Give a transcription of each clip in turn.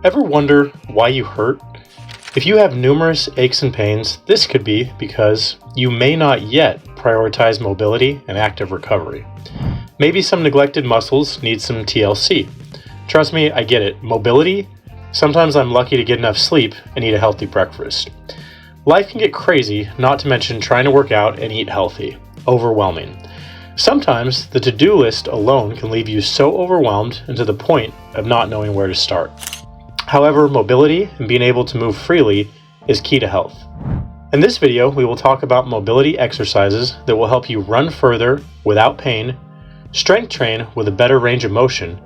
Ever wonder why you hurt? If you have numerous aches and pains, this could be because you may not yet prioritize mobility and active recovery. Maybe some neglected muscles need some TLC. Trust me, I get it. Mobility? Sometimes I'm lucky to get enough sleep and eat a healthy breakfast. Life can get crazy, not to mention trying to work out and eat healthy. Overwhelming. Sometimes the to-do list alone can leave you so overwhelmed and to the point of not knowing where to start. However, mobility and being able to move freely is key to health. In this video, we will talk about mobility exercises that will help you run further without pain, strength train with a better range of motion,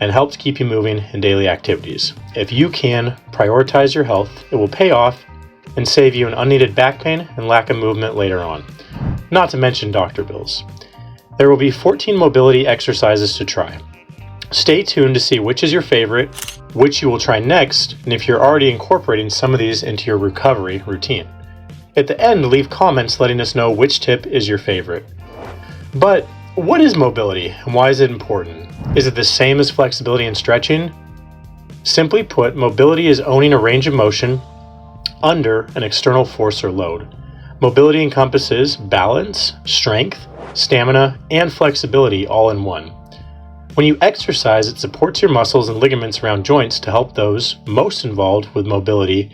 and helps keep you moving in daily activities. If you can prioritize your health, it will pay off and save you an unneeded back pain and lack of movement later on. Not to mention doctor bills. There will be 14 mobility exercises to try. Stay tuned to see which is your favorite, which you will try next, and if you're already incorporating some of these into your recovery routine. At the end, leave comments letting us know which tip is your favorite. But what is mobility and why is it important? Is it the same as flexibility and stretching? Simply put, mobility is owning a range of motion under an external force or load. Mobility encompasses balance, strength, stamina, and flexibility all in one. When you exercise, it supports your muscles and ligaments around joints to help those most involved with mobility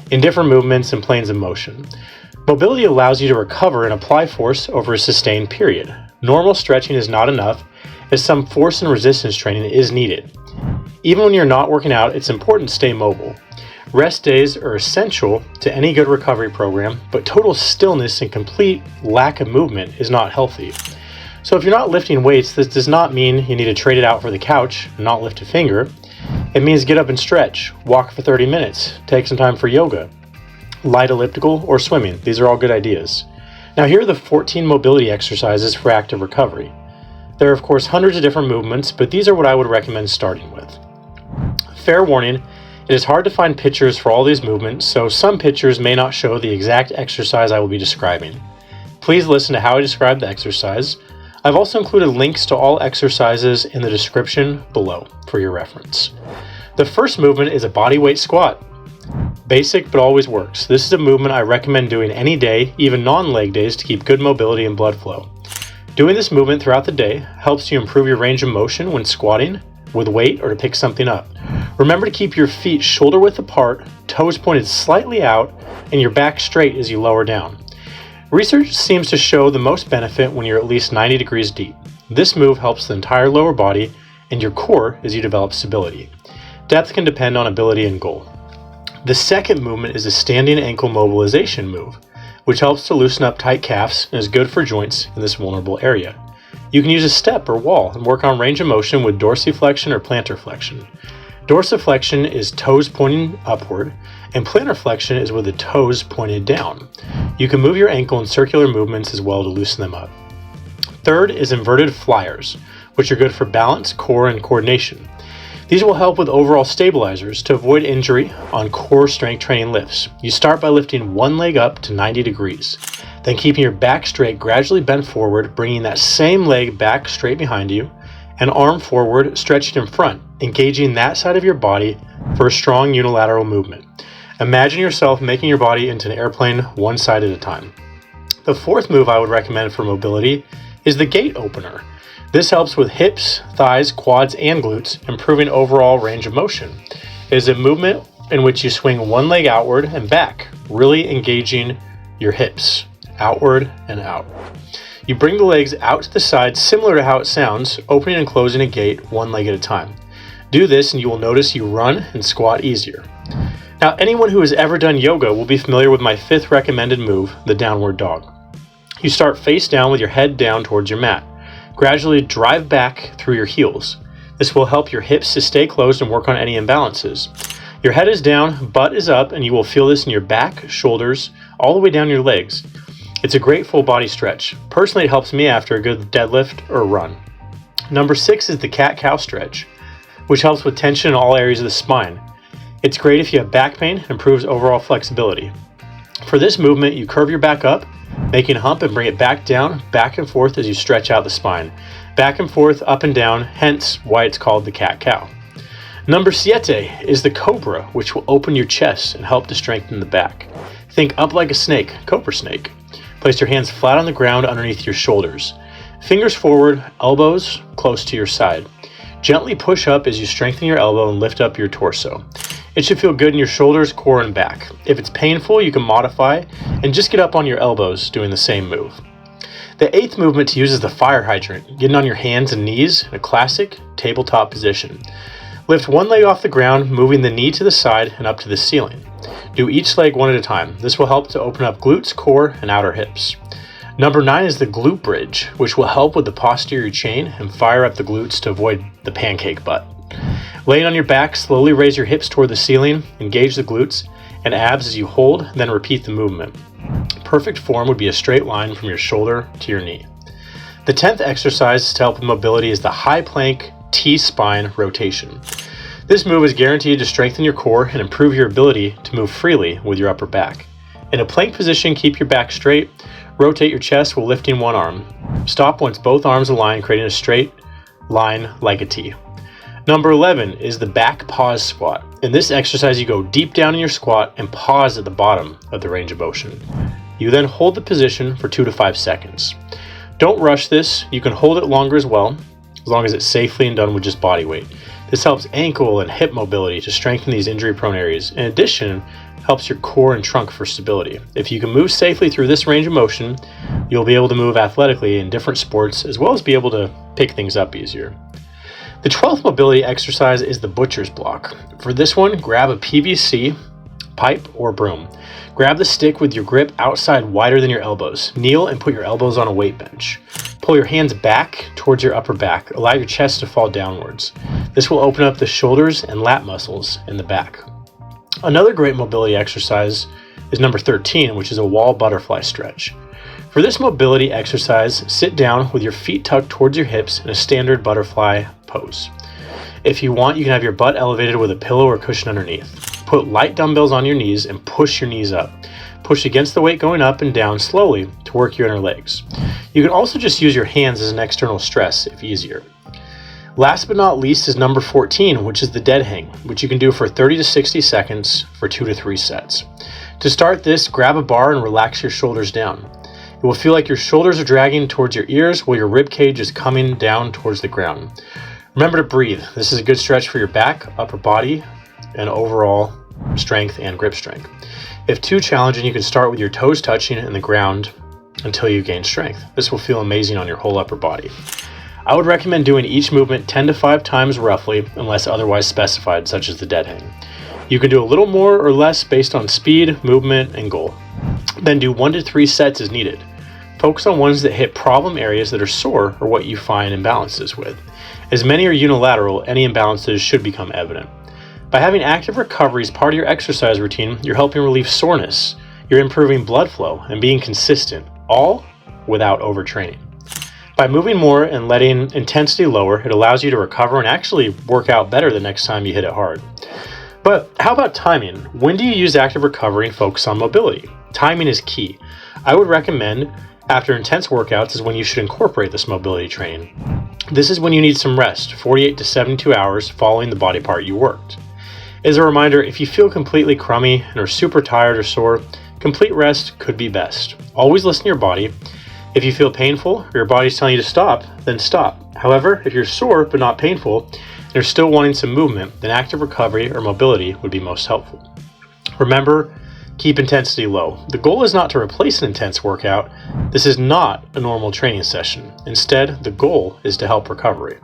in different movements and planes of motion. Mobility allows you to recover and apply force over a sustained period. Normal stretching is not enough, as some force and resistance training is needed. Even when you're not working out, it's important to stay mobile. Rest days are essential to any good recovery program, but total stillness and complete lack of movement is not healthy. So if you're not lifting weights, this does not mean you need to trade it out for the couch and not lift a finger. It means get up and stretch, walk for 30 minutes, take some time for yoga, light elliptical, or swimming. These are all good ideas. Now here are the 14 mobility exercises for active recovery. There are of course hundreds of different movements, but these are what I would recommend starting with. Fair warning, it is hard to find pictures for all these movements, so some pictures may not show the exact exercise I will be describing. Please listen to how I describe the exercise. I've also included links to all exercises in the description below for your reference. The first movement is a bodyweight squat. Basic but always works. This is a movement I recommend doing any day, even non-leg days, to keep good mobility and blood flow. Doing this movement throughout the day helps you improve your range of motion when squatting, with weight, or to pick something up. Remember to keep your feet shoulder width apart, toes pointed slightly out, and your back straight as you lower down. Research seems to show the most benefit when you're at least 90 degrees deep. This move helps the entire lower body and your core as you develop stability. Depth can depend on ability and goal. The second movement is a standing ankle mobilization move, which helps to loosen up tight calves and is good for joints in this vulnerable area. You can use a step or wall and work on range of motion with dorsiflexion or plantar flexion. Dorsiflexion is toes pointing upward, and plantar flexion is with the toes pointed down. You can move your ankle in circular movements as well to loosen them up. Third is inverted flyers, which are good for balance, core, and coordination. These will help with overall stabilizers to avoid injury on core strength training lifts. You start by lifting one leg up to 90 degrees, then keeping your back straight, gradually bend forward, bringing that same leg back straight behind you, and arm forward, stretched in front, engaging that side of your body for a strong unilateral movement. Imagine yourself making your body into an airplane one side at a time. The fourth move I would recommend for mobility is the gate opener. This helps with hips, thighs, quads, and glutes, improving overall range of motion. It is a movement in which you swing one leg outward and back, really engaging your hips, outward and out. You bring the legs out to the side similar to how it sounds, opening and closing a gate one leg at a time. Do this and you will notice you run and squat easier. Now, anyone who has ever done yoga will be familiar with my fifth recommended move, the downward dog. You start face down with your head down towards your mat. Gradually drive back through your heels. This will help your hips to stay closed and work on any imbalances. Your head is down, butt is up, and you will feel this in your back, shoulders, all the way down your legs. It's a great full body stretch. Personally, it helps me after a good deadlift or run. Number 6 is the cat-cow stretch, which helps with tension in all areas of the spine. It's great if you have back pain and improves overall flexibility. For this movement, you curve your back up, making a hump, and bring it back down, back and forth as you stretch out the spine. Back and forth, up and down, hence why it's called the cat-cow. Number 7 is the cobra, which will open your chest and help to strengthen the back. Think up like a snake, cobra snake. Place your hands flat on the ground underneath your shoulders. Fingers forward, elbows close to your side. Gently push up as you strengthen your elbow and lift up your torso. It should feel good in your shoulders, core, and back. If it's painful, you can modify and just get up on your elbows doing the same move. The 8th movement to use is the fire hydrant, getting on your hands and knees in a classic tabletop position. Lift one leg off the ground, moving the knee to the side and up to the ceiling. Do each leg one at a time. This will help to open up glutes, core, and outer hips. Number 9 is the glute bridge, which will help with the posterior chain and fire up the glutes to avoid the pancake butt. Laying on your back, slowly raise your hips toward the ceiling, engage the glutes and abs as you hold, then repeat the movement. Perfect form would be a straight line from your shoulder to your knee. The 10th exercise to help with mobility is the high plank T-spine rotation. This move is guaranteed to strengthen your core and improve your ability to move freely with your upper back. In a plank position, keep your back straight, rotate your chest while lifting one arm. Stop once both arms align, creating a straight line like a T. Number 11 is the back pause squat. In this exercise, you go deep down in your squat and pause at the bottom of the range of motion. You then hold the position for 2 to 5 seconds. Don't rush this. You can hold it longer as well, as long as it's safely and done with just body weight. This helps ankle and hip mobility to strengthen these injury-prone areas. In addition, helps your core and trunk for stability. If you can move safely through this range of motion, you'll be able to move athletically in different sports, as well as be able to pick things up easier. The 12th mobility exercise is the butcher's block. For this one, grab a PVC pipe or broom. Grab the stick with your grip outside wider than your elbows. Kneel and put your elbows on a weight bench. Pull your hands back towards your upper back. Allow your chest to fall downwards. This will open up the shoulders and lat muscles in the back. Another great mobility exercise is number 13, which is a wall butterfly stretch. For this mobility exercise, sit down with your feet tucked towards your hips in a standard butterfly pose. If you want, you can have your butt elevated with a pillow or cushion underneath. Put light dumbbells on your knees and push your knees up. Push against the weight going up and down slowly to work your inner legs. You can also just use your hands as an external stress if easier. Last but not least is number 14, which is the dead hang, which you can do for 30 to 60 seconds for 2 to 3 sets. To start this, grab a bar and relax your shoulders down. It will feel like your shoulders are dragging towards your ears while your rib cage is coming down towards the ground. Remember to breathe. This is a good stretch for your back, upper body, and overall strength and grip strength. If too challenging, you can start with your toes touching in the ground until you gain strength. This will feel amazing on your whole upper body. I would recommend doing each movement 10 to 5 times roughly, unless otherwise specified, such as the dead hang. You can do a little more or less based on speed, movement, and goal. Then do 1 to 3 sets as needed. Focus on ones that hit problem areas that are sore or what you find imbalances with. As many are unilateral, any imbalances should become evident. By having active recovery as part of your exercise routine, you're helping relieve soreness, you're improving blood flow, and being consistent, all without overtraining. By moving more and letting intensity lower, it allows you to recover and actually work out better the next time you hit it hard. But how about timing? When do you use active recovery and focus on mobility? Timing is key. I would recommend after intense workouts is when you should incorporate this mobility training. This is when you need some rest, 48 to 72 hours following the body part you worked. As a reminder, if you feel completely crummy and are super tired or sore, complete rest could be best. Always listen to your body. If you feel painful or your body's telling you to stop, then stop. However, if you're sore but not painful and you're still wanting some movement, then active recovery or mobility would be most helpful. Remember, keep intensity low. The goal is not to replace an intense workout. This is not a normal training session. Instead, the goal is to help recovery.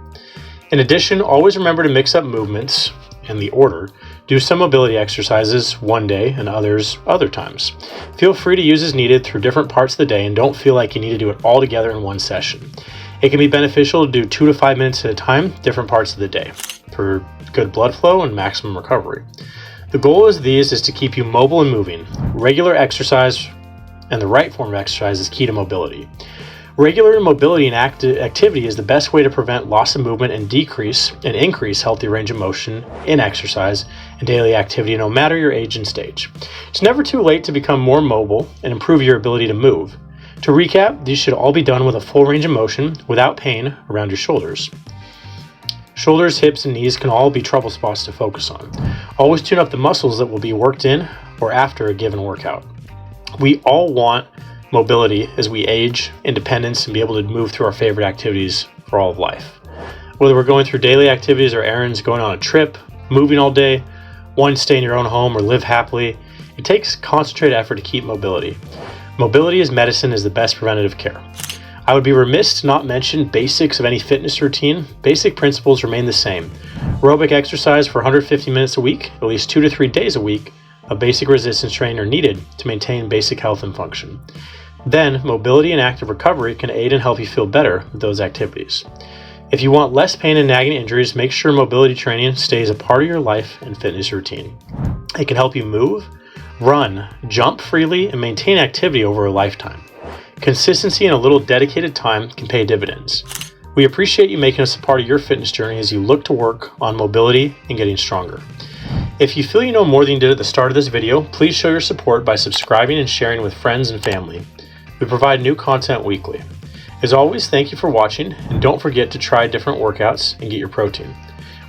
In addition, always remember to mix up movements in the order. Do some mobility exercises one day and others other times. Feel free to use as needed through different parts of the day and don't feel like you need to do it all together in one session. It can be beneficial to do 2 to 5 minutes at a time, different parts of the day, for good blood flow and maximum recovery. The goal of these is to keep you mobile and moving. Regular exercise and the right form of exercise is key to mobility. Regular mobility and activity is the best way to prevent loss of movement and increase healthy range of motion in exercise and daily activity, no matter your age and stage. It's never too late to become more mobile and improve your ability to move. To recap, these should all be done with a full range of motion without pain around your shoulders. Shoulders, hips, and knees can all be trouble spots to focus on. Always tune up the muscles that will be worked in or after a given workout. We all want mobility as we age, independence, and be able to move through our favorite activities for all of life. Whether we're going through daily activities or errands, going on a trip, moving all day, wanting to stay in your own home or live happily, it takes concentrated effort to keep mobility. Mobility as medicine is the best preventative care. I would be remiss to not mention basics of any fitness routine. Basic principles remain the same. Aerobic exercise for 150 minutes a week, at least 2 to 3 days a week of basic resistance training are needed to maintain basic health and function. Then, mobility and active recovery can aid and help you feel better with those activities. If you want less pain and nagging injuries, make sure mobility training stays a part of your life and fitness routine. It can help you move, run, jump freely, and maintain activity over a lifetime. Consistency and a little dedicated time can pay dividends. We appreciate you making us a part of your fitness journey as you look to work on mobility and getting stronger. If you feel you know more than you did at the start of this video, please show your support by subscribing and sharing with friends and family. We provide new content weekly. As always, thank you for watching, and don't forget to try different workouts and get your protein.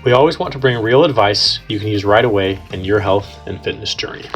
We always want to bring real advice you can use right away in your health and fitness journey.